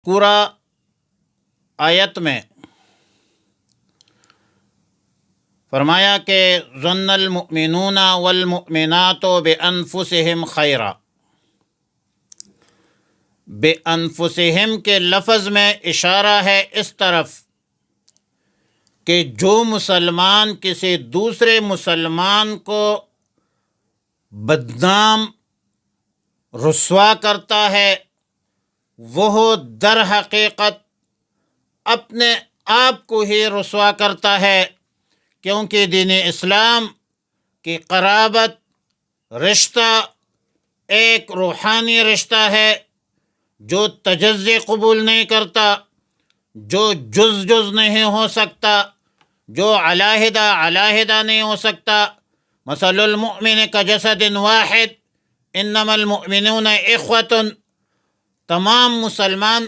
پورا آیت میں فرمایا کہ ظن المؤمنون والمؤمنات بانفسہم خیرا، بانفسہم کے لفظ میں اشارہ ہے اس طرف کہ جو مسلمان کسی دوسرے مسلمان کو بدنام رسوا کرتا ہے وہ در حقیقت اپنے آپ کو ہی رسوا کرتا ہے، کیونکہ دین اسلام کی قرابت رشتہ ایک روحانی رشتہ ہے جو تجزی قبول نہیں کرتا، جو جز جز نہیں ہو سکتا، جو علیحدہ علیحدہ نہیں ہو سکتا۔ مثل المؤمن کجسد واحد انما المؤمنون اخوۃ، تمام مسلمان